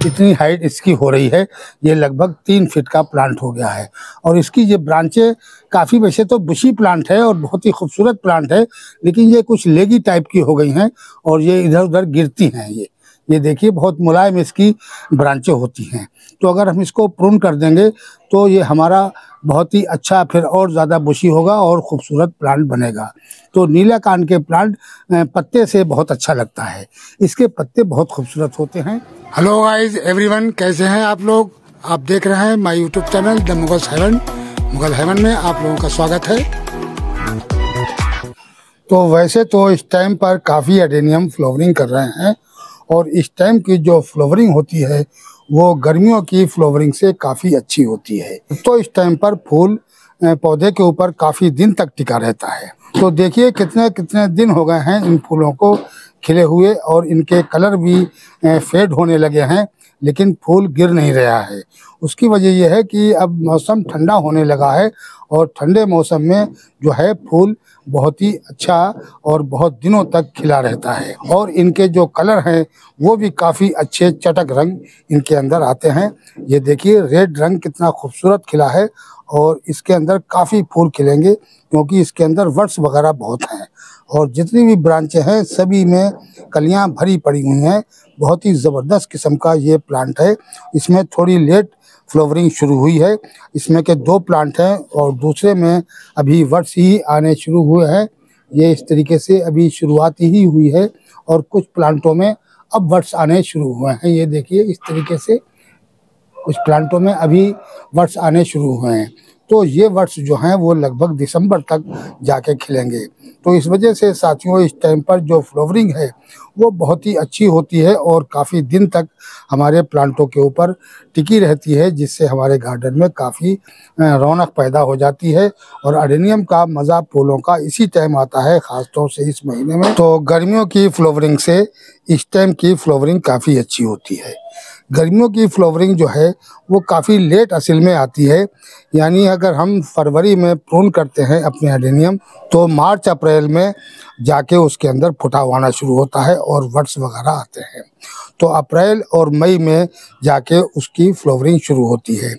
इतनी हाइट इसकी हो रही है। ये लगभग 3 फीट का प्लांट हो गया है और इसकी ये ब्रांचें काफ़ी, वैसे तो बुशी प्लांट है और बहुत ही खूबसूरत प्लांट है, लेकिन ये कुछ लेगी टाइप की हो गई हैं और ये इधर उधर गिरती हैं। ये देखिए बहुत मुलायम इसकी ब्रांचें होती हैं। तो अगर हम इसको प्रून कर देंगे तो ये हमारा बहुत ही अच्छा, फिर और ज़्यादा बुशी होगा और ख़ूबसूरत प्लांट बनेगा। तो नीलाकान के प्लांट पत्ते से बहुत अच्छा लगता है, इसके पत्ते बहुत खूबसूरत होते हैं। हेलो गाइस एवरीवन, कैसे हैं आप लोग? आप देख रहे हैं my YouTube channel the Mughals haven. Mughal haven में आप लोगों का स्वागत है। तो वैसे तो इस टाइम पर काफ़ी एडेनियम फ्लावरिंग कर रहे हैं और इस टाइम की जो फ्लावरिंग होती है वो गर्मियों की फ्लावरिंग से काफ़ी अच्छी होती है। तो इस टाइम पर फूल पौधे के ऊपर काफ़ी दिन तक टिका रहता है। तो देखिए कितने कितने दिन हो गए हैं इन फूलों को खिले हुए और इनके कलर भी फेड होने लगे हैं, लेकिन फूल गिर नहीं रहा है। उसकी वजह यह है कि अब मौसम ठंडा होने लगा है और ठंडे मौसम में जो है फूल बहुत ही अच्छा और बहुत दिनों तक खिला रहता है और इनके जो कलर हैं वो भी काफ़ी अच्छे चटक रंग इनके अंदर आते हैं। ये देखिए रेड रंग कितना खूबसूरत खिला है और इसके अंदर काफ़ी फूल खिलेंगे क्योंकि इसके अंदर वर्ड्स वगैरह बहुत हैं और जितनी भी ब्रांचें हैं सभी में कलियां भरी पड़ी हुई हैं। बहुत ही ज़बरदस्त किस्म का ये प्लांट है। इसमें थोड़ी लेट फ्लावरिंग शुरू हुई है। इसमें के 2 प्लांट हैं और दूसरे में अभी वर्ड्स ही आने शुरू हुए हैं। ये इस तरीके से अभी शुरुआत ही हुई है और कुछ प्लांटों में अब वर्ड्स आने शुरू हुए हैं। ये देखिए इस तरीके से कुछ प्लांटों में अभी वर्ड्स आने शुरू हुए हैं। तो ये वर्ड्स जो हैं वो लगभग दिसंबर तक जाके खिलेंगे। तो इस वजह से साथियों इस टाइम पर जो फ्लावरिंग है वो बहुत ही अच्छी होती है और काफ़ी दिन तक हमारे प्लांटों के ऊपर टिकी रहती है, जिससे हमारे गार्डन में काफ़ी रौनक पैदा हो जाती है। और एडेनियम का मज़ा फूलों का इसी टाइम आता है, ख़ास तौर से इस महीने में। तो गर्मियों की फ्लावरिंग से इस टाइम की फ्लावरिंग काफ़ी अच्छी होती है। गर्मियों की फ्लावरिंग जो है वो काफ़ी लेट असल में आती है, यानी अगर हम फरवरी में प्रून करते हैं अपने एडेनियम तो मार्च अप्रैल में जाके उसके अंदर फुटाव आना शुरू होता है और वर्ड्स वगैरह आते हैं। तो अप्रैल और मई में जाके उसकी फ्लावरिंग शुरू होती है।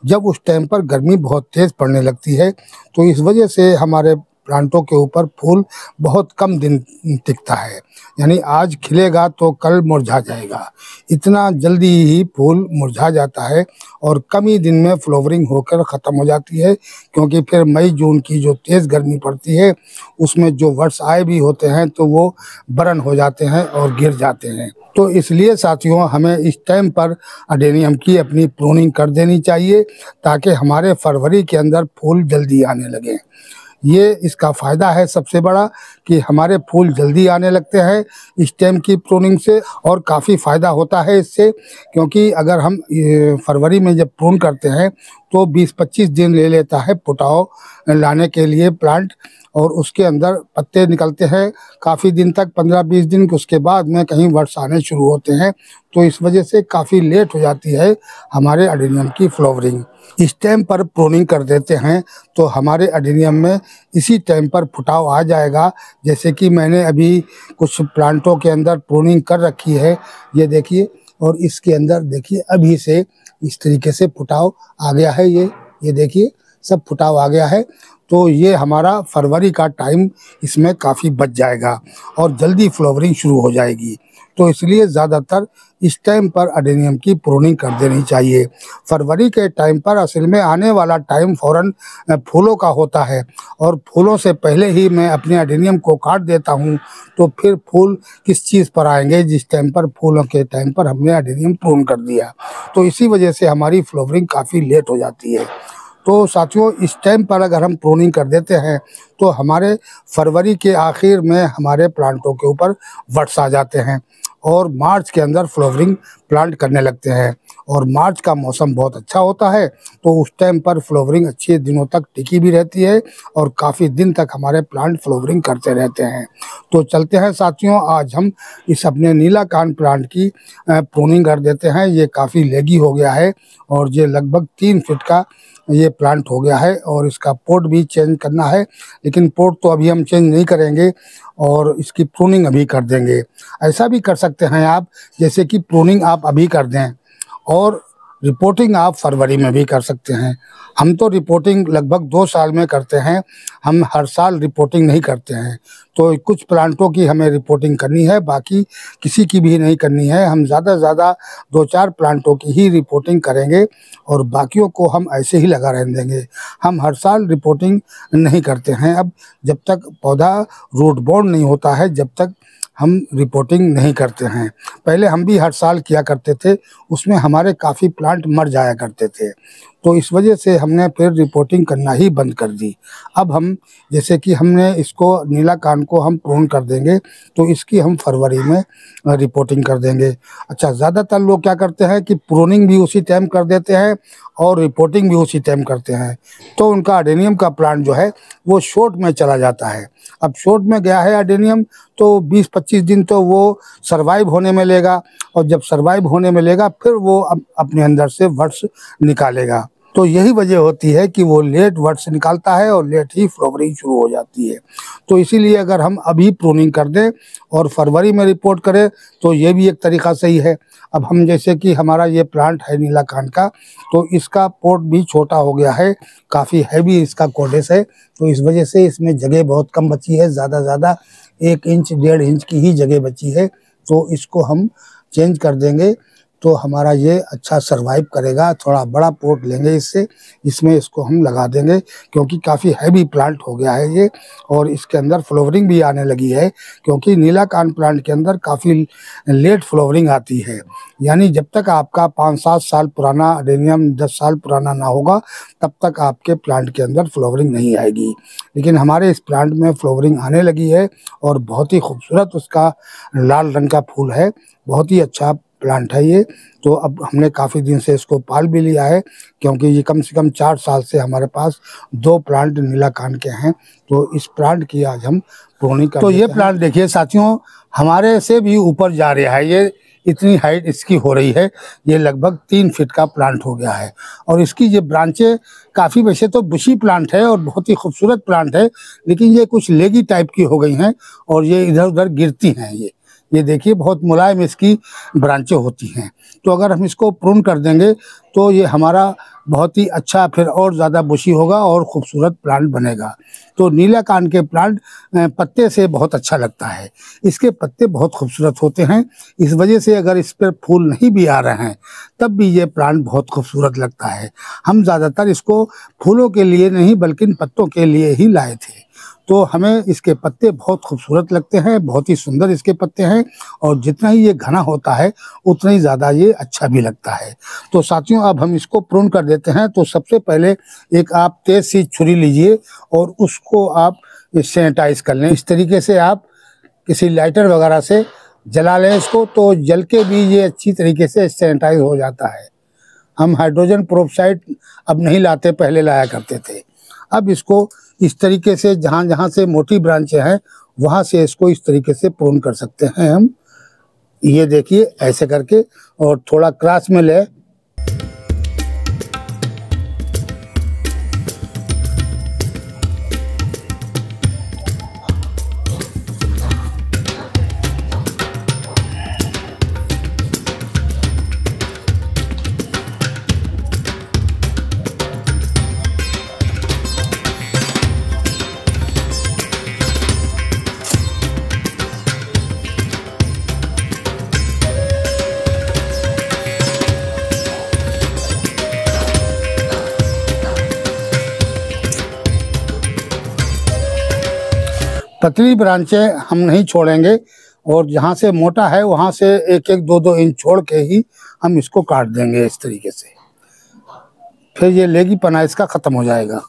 जब उस टाइम पर गर्मी बहुत तेज़ पड़ने लगती है तो इस वजह से हमारे प्लांटों के ऊपर फूल बहुत कम दिन टिकता है, यानी आज खिलेगा तो कल मुरझा जाएगा। इतना जल्दी ही फूल मुरझा जाता है और कम ही दिन में फ्लावरिंग होकर ख़त्म हो जाती है, क्योंकि फिर मई जून की जो तेज़ गर्मी पड़ती है उसमें जो वर्ड्स आए भी होते हैं तो वो बर्न हो जाते हैं और गिर जाते हैं। तो इसलिए साथियों हमें इस टाइम पर एडेनियम की अपनी प्रूनिंग कर देनी चाहिए ताकि हमारे फरवरी के अंदर फूल जल्दी आने लगें। ये इसका फ़ायदा है सबसे बड़ा कि हमारे फूल जल्दी आने लगते हैं इस टाइम की प्रूनिंग से और काफ़ी फ़ायदा होता है इससे, क्योंकि अगर हम फरवरी में जब प्रून करते हैं तो 20-25 दिन ले लेता है फुटाव लाने के लिए प्लांट और उसके अंदर पत्ते निकलते हैं काफ़ी दिन तक, 15-20 दिन के उसके बाद में कहीं वर्ड्स आने शुरू होते हैं। तो इस वजह से काफ़ी लेट हो जाती है हमारे एडेनियम की फ्लावरिंग। इस टाइम पर प्रूनिंग कर देते हैं तो हमारे एडेनियम में इसी टाइम पर फुटाव आ जाएगा। जैसे कि मैंने अभी कुछ प्लांटों के अंदर प्रूनिंग कर रखी है, ये देखिए, और इसके अंदर देखिए अभी से इस तरीके से फुटाव आ गया है। ये देखिए सब फुटाव आ गया है। तो ये हमारा फरवरी का टाइम इसमें काफ़ी बच जाएगा और जल्दी फ्लावरिंग शुरू हो जाएगी। तो इसलिए ज़्यादातर इस टाइम पर एडेनियम की प्रूनिंग कर देनी चाहिए। फरवरी के टाइम पर असल में आने वाला टाइम फ़ौरन फूलों का होता है और फूलों से पहले ही मैं अपने एडेनियम को काट देता हूँ, तो फिर फूल किस चीज़ पर आएंगे जिस टाइम पर फूलों के टाइम पर हमने एडेनियम प्रून कर दिया। तो इसी वजह से हमारी फ्लावरिंग काफ़ी लेट हो जाती है। तो साथियों इस टाइम पर अगर हम प्रूनिंग कर देते हैं तो हमारे फरवरी के आखिर में हमारे प्लांटों के ऊपर वर्ड्स आ जाते हैं और मार्च के अंदर फ्लावरिंग प्लांट करने लगते हैं और मार्च का मौसम बहुत अच्छा होता है। तो उस टाइम पर फ्लावरिंग अच्छे दिनों तक टिकी भी रहती है और काफ़ी दिन तक हमारे प्लांट फ्लावरिंग करते रहते हैं। तो चलते हैं साथियों, आज हम इस अपने नीलाकान प्लांट की प्रूनिंग कर देते हैं। ये काफ़ी लेगी हो गया है और ये लगभग 3 फीट का ये प्लांट हो गया है और इसका पोट भी चेंज करना है, लेकिन पोट तो अभी हम चेंज नहीं करेंगे और इसकी प्रूनिंग अभी कर देंगे। ऐसा भी कर सकते हैं आप जैसे कि प्रूनिंग आप अभी कर दें और रिपोर्टिंग आप फरवरी में भी कर सकते हैं। हम तो रिपोर्टिंग लगभग 2 साल में करते हैं, हम हर साल रिपोर्टिंग नहीं करते हैं। तो कुछ प्लांटों की हमें रिपोर्टिंग करनी है, बाकी किसी की भी नहीं करनी है। हम ज़्यादा से ज़्यादा 2-4 प्लांटों की ही रिपोर्टिंग करेंगे और बाकियों को हम ऐसे ही लगा रहने देंगे। हम हर साल रिपोर्टिंग नहीं करते हैं। अब जब तक पौधा रूट बॉर्न नहीं होता है, जब तक हम रिपोर्टिंग नहीं करते हैं। पहले हम भी हर साल किया करते थे, उसमें हमारे काफ़ी प्लांट मर जाया करते थे, तो इस वजह से हमने फिर रिपोर्टिंग करना ही बंद कर दी। अब हम जैसे कि हमने इसको नीला कान को हम प्रून कर देंगे, तो इसकी हम फरवरी में रिपोर्टिंग कर देंगे। अच्छा, ज़्यादातर लोग क्या करते हैं कि प्रूनिंग भी उसी टाइम कर देते हैं और रिपोर्टिंग भी उसी टाइम करते हैं, तो उनका अडेनियम का प्लांट जो है वो शॉर्ट में चला जाता है। अब शॉर्ट में गया है अडेनियम, तो 20-25 दिन तो वो सर्वाइव होने में लेगा, और जब सर्वाइव होने में लेगा फिर वो अपने अंदर से वर्ड्स निकालेगा। तो यही वजह होती है कि वो लेट वर्ड्स निकालता है और लेट ही फ्लावरिंग शुरू हो जाती है। तो इसीलिए अगर हम अभी प्रूनिंग कर दें और फरवरी में रिपोर्ट करें तो ये भी एक तरीका सही है। अब हम जैसे कि हमारा ये प्लांट है नीला कान का, तो इसका पोट भी छोटा हो गया है, काफ़ी हैवी इसका कोडेस है, तो इस वजह से इसमें जगह बहुत कम बची है। ज़्यादा से ज़्यादा 1 इंच 1.5 इंच की ही जगह बची है, तो इसको हम चेंज कर देंगे तो हमारा ये अच्छा सरवाइव करेगा। थोड़ा बड़ा पोट लेंगे इससे, इसमें इसको हम लगा देंगे, क्योंकि काफ़ी हैवी प्लांट हो गया है ये, और इसके अंदर फ्लावरिंग भी आने लगी है, क्योंकि नीला कान प्लांट के अंदर काफ़ी लेट फ्लावरिंग आती है। यानी जब तक आपका 5-7 साल पुराना अडेनियम 10 साल पुराना ना होगा, तब तक आपके प्लांट के अंदर फ्लावरिंग नहीं आएगी। लेकिन हमारे इस प्लांट में फ्लावरिंग आने लगी है और बहुत ही खूबसूरत उसका लाल रंग का फूल है, बहुत ही अच्छा प्लांट है ये। तो अब हमने काफ़ी दिन से इसको पाल भी लिया है, क्योंकि ये कम से कम 4 साल से हमारे पास 2 प्लांट नीला कान के हैं। तो इस प्लांट की आज हम प्रूनिंग कर, तो ये प्लांट देखिए साथियों, हमारे से भी ऊपर जा रहा है। ये इतनी हाइट इसकी हो रही है, ये लगभग 3 फीट का प्लांट हो गया है, और इसकी ये ब्रांचें काफ़ी, वैसे तो बुशी प्लांट है और बहुत ही खूबसूरत प्लांट है, लेकिन ये कुछ लेगी टाइप की हो गई हैं और ये इधर उधर गिरती हैं। ये देखिए बहुत मुलायम इसकी ब्रांचें होती हैं। तो अगर हम इसको प्रून कर देंगे तो ये हमारा बहुत ही अच्छा, फिर और ज़्यादा बुशी होगा और ख़ूबसूरत प्लांट बनेगा। तो नीला कान के प्लांट पत्ते से बहुत अच्छा लगता है, इसके पत्ते बहुत खूबसूरत होते हैं। इस वजह से अगर इस पर फूल नहीं भी आ रहे हैं तब भी ये प्लांट बहुत खूबसूरत लगता है। हम ज़्यादातर इसको फूलों के लिए नहीं बल्कि पत्तों के लिए ही लाए थे, तो हमें इसके पत्ते बहुत खूबसूरत लगते हैं, बहुत ही सुंदर इसके पत्ते हैं, और जितना ही ये घना होता है उतना ही ज़्यादा ये अच्छा भी लगता है। तो साथियों, अब हम इसको प्रून कर देते हैं। तो सबसे पहले एक आप तेज़ सी छुरी लीजिए और उसको आप सैनिटाइज कर लें। इस तरीके से आप किसी लाइटर वगैरह से जला लें इसको, तो जल के भी ये अच्छी तरीके से सैनिटाइज हो जाता है। हम हाइड्रोजन पेरोक्साइड अब नहीं लाते, पहले लाया करते थे। अब इसको इस तरीके से जहाँ जहाँ से मोटी ब्रांचें हैं वहाँ से इसको इस तरीके से प्रून कर सकते हैं हम। ये देखिए ऐसे करके, और थोड़ा क्रॉस में ले। पतली ब्रांचें हम नहीं छोड़ेंगे, और जहाँ से मोटा है वहाँ से 1-1, 2-2 इंच छोड़ के ही हम इसको काट देंगे इस तरीके से। फिर ये लेगी पना इसका ख़त्म हो जाएगा।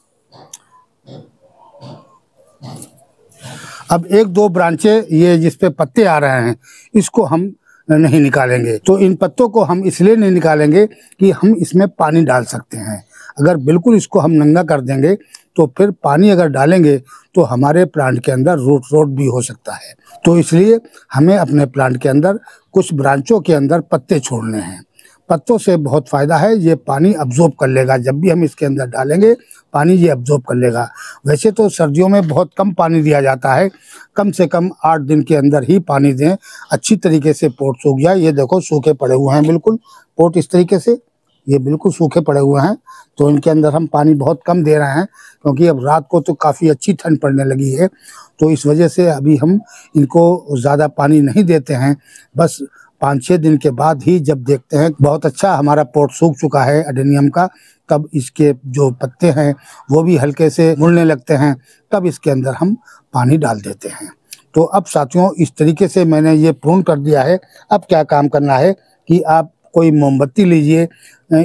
अब 1-2 ब्रांचें ये जिस पे पत्ते आ रहे हैं इसको हम नहीं निकालेंगे। तो इन पत्तों को हम इसलिए नहीं निकालेंगे कि हम इसमें पानी डाल सकते हैं। अगर बिल्कुल इसको हम नंगा कर देंगे तो फिर पानी अगर डालेंगे तो हमारे प्लांट के अंदर रूट रोट भी हो सकता है। तो इसलिए हमें अपने प्लांट के अंदर कुछ ब्रांचों के अंदर पत्ते छोड़ने हैं। पत्तों से बहुत फ़ायदा है, ये पानी अब्जॉर्ब कर लेगा। जब भी हम इसके अंदर डालेंगे पानी ये अब्जॉर्ब कर लेगा। वैसे तो सर्दियों में बहुत कम पानी दिया जाता है, कम से कम 8 दिन के अंदर ही पानी दें, अच्छी तरीके से पोट सूख जाए। ये देखो सूखे पड़े हुए हैं बिल्कुल पोट, इस तरीके से ये बिल्कुल सूखे पड़े हुए हैं। तो इनके अंदर हम पानी बहुत कम दे रहे हैं, क्योंकि अब रात को तो काफ़ी अच्छी ठंड पड़ने लगी है, तो इस वजह से अभी हम इनको ज़्यादा पानी नहीं देते हैं। बस 5-6 दिन के बाद ही जब देखते हैं बहुत अच्छा हमारा पोट सूख चुका है एडेनियम का, तब इसके जो पत्ते हैं वो भी हल्के से मुड़ने लगते हैं, तब इसके अंदर हम पानी डाल देते हैं। तो अब साथियों इस तरीके से मैंने ये पूर्ण कर दिया है। अब क्या काम करना है कि आप कोई मोमबत्ती लीजिए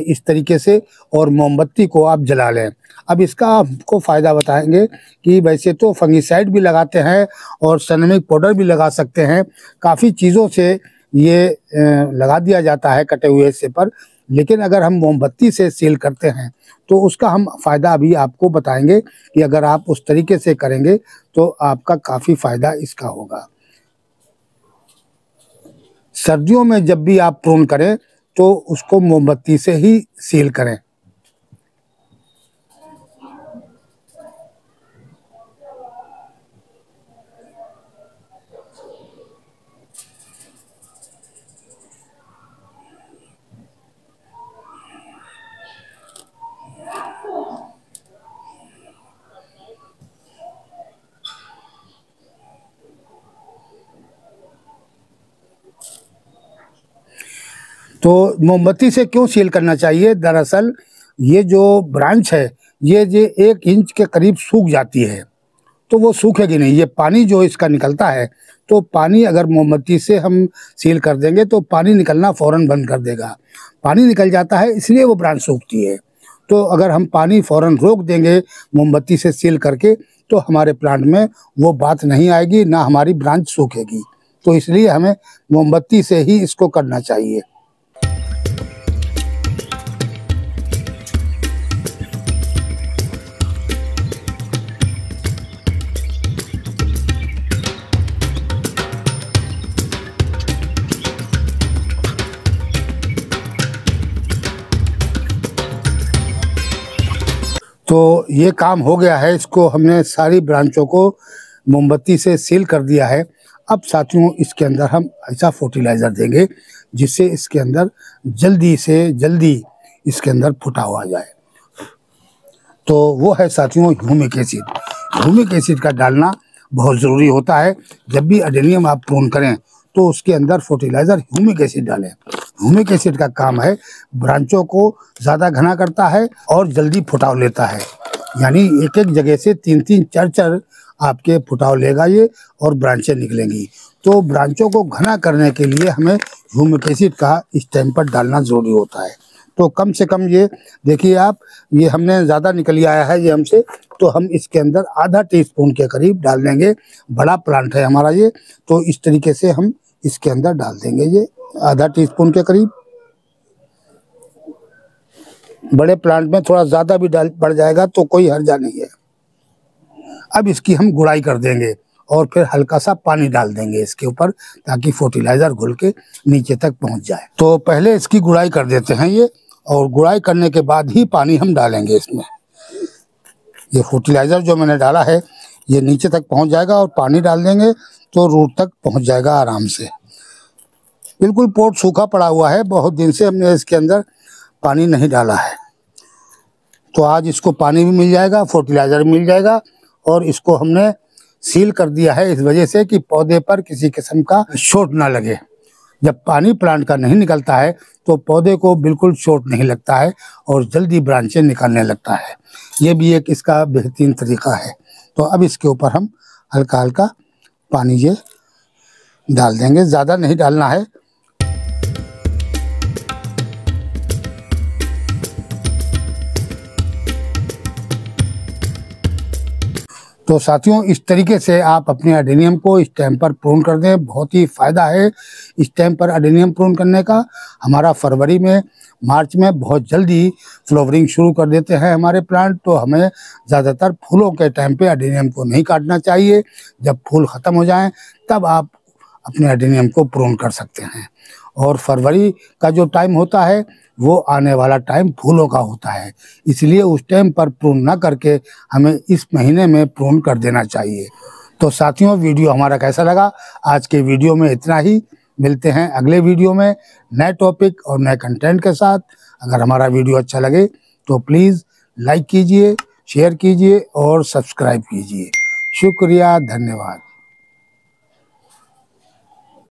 इस तरीके से, और मोमबत्ती को आप जला लें। अब इसका आपको फ़ायदा बताएंगे कि वैसे तो फंगिसाइड भी लगाते हैं और सनमिक पाउडर भी लगा सकते हैं, काफ़ी चीज़ों से ये लगा दिया जाता है कटे हुए हिस्से पर, लेकिन अगर हम मोमबत्ती से सील करते हैं तो उसका हम फ़ायदा अभी आपको बताएंगे कि अगर आप उस तरीके से करेंगे तो आपका काफ़ी फ़ायदा इसका होगा। सर्दियों में जब भी आप प्रून करें तो उसको मोमबत्ती से ही सील करें। तो मोमबत्ती से क्यों सील करना चाहिए? दरअसल ये जो ब्रांच है ये 1 इंच के करीब सूख जाती है, तो वो सूखेगी नहीं। ये पानी जो इसका निकलता है, तो पानी अगर मोमबत्ती से हम सील कर देंगे तो पानी निकलना फ़ौरन बंद कर देगा। पानी निकल जाता है इसलिए वो ब्रांच सूखती है। तो अगर हम पानी फ़ौरन रोक देंगे मोमबत्ती से सील करके, तो हमारे प्लांट में वो बात नहीं आएगी, ना हमारी ब्रांच सूखेगी। तो इसलिए हमें मोमबत्ती से ही इसको करना चाहिए। तो ये काम हो गया है, इसको हमने सारी ब्रांचों को मोमबत्ती से सील कर दिया है। अब साथियों इसके अंदर हम ऐसा फर्टिलाइज़र देंगे जिससे इसके अंदर जल्दी से जल्दी इसके अंदर फुटाव आ जाए। तो वो है साथियों ह्यूमिक एसिड। ह्यूमिक एसिड का डालना बहुत ज़रूरी होता है। जब भी एडेनियम आप प्रून करें तो उसके अंदर फर्टिलाइज़र ह्यूमिक एसिड डालें। ह्यूमिक एसिड का काम है ब्रांचों को ज़्यादा घना करता है और जल्दी फुटाव लेता है, यानी एक जगह से 3-3 4-4 आपके फुटाव लेगा ये और ब्रांचें निकलेंगी। तो ब्रांचों को घना करने के लिए हमें ह्यूमिक एसिड का इस टाइम पर डालना ज़रूरी होता है। तो कम से कम ये देखिए आप, ये हमने ज़्यादा निकल आया है ये हमसे, तो हम इसके अंदर आधा टीस्पून के करीब डाल देंगे। बड़ा प्लांट है हमारा ये, तो इस तरीके से हम इसके अंदर डाल देंगे ये आधा टीस्पून के करीब। बड़े प्लांट में थोड़ा ज़्यादा भी डाल पड़ जाएगा तो कोई हर्जा नहीं है। अब इसकी हम गुड़ाई कर देंगे और फिर हल्का सा पानी डाल देंगे इसके ऊपर, ताकि फर्टिलाइज़र घुल के नीचे तक पहुंच जाए। तो पहले इसकी गुड़ाई कर देते हैं ये, और गुड़ाई करने के बाद ही पानी हम डालेंगे इसमें। ये फर्टिलाइज़र जो मैंने डाला है ये नीचे तक पहुंच जाएगा और पानी डाल देंगे तो रूट तक पहुंच जाएगा आराम से। बिल्कुल पोट सूखा पड़ा हुआ है, बहुत दिन से हमने इसके अंदर पानी नहीं डाला है। तो आज इसको पानी भी मिल जाएगा, फर्टिलाइज़र मिल जाएगा, और इसको हमने सील कर दिया है इस वजह से कि पौधे पर किसी किस्म का चोट ना लगे। जब पानी प्लांट का नहीं निकलता है तो पौधे को बिल्कुल चोट नहीं लगता है और जल्दी ब्रांचें निकलने लगता है। ये भी एक इसका बेहतरीन तरीका है। तो अब इसके ऊपर हम हल्का हल्का पानी ये डाल देंगे, ज़्यादा नहीं डालना है। तो साथियों इस तरीके से आप अपने एडेनियम को इस टाइम पर प्रून कर दें, बहुत ही फ़ायदा है इस टाइम पर एडेनियम प्रून करने का। हमारा फरवरी में मार्च में बहुत जल्दी फ्लावरिंग शुरू कर देते हैं हमारे प्लांट, तो हमें ज़्यादातर फूलों के टाइम पे एडेनियम को नहीं काटना चाहिए। जब फूल ख़त्म हो जाएं तब आप अपने एडेनियम को प्रून कर सकते हैं। और फरवरी का जो टाइम होता है वो आने वाला टाइम फूलों का होता है, इसलिए उस टाइम पर प्रून ना करके हमें इस महीने में प्रून कर देना चाहिए। तो साथियों, वीडियो हमारा कैसा लगा? आज के वीडियो में इतना ही। मिलते हैं अगले वीडियो में नए टॉपिक और नए कंटेंट के साथ। अगर हमारा वीडियो अच्छा लगे तो प्लीज़ लाइक कीजिए, शेयर कीजिए और सब्सक्राइब कीजिए। शुक्रिया, धन्यवाद।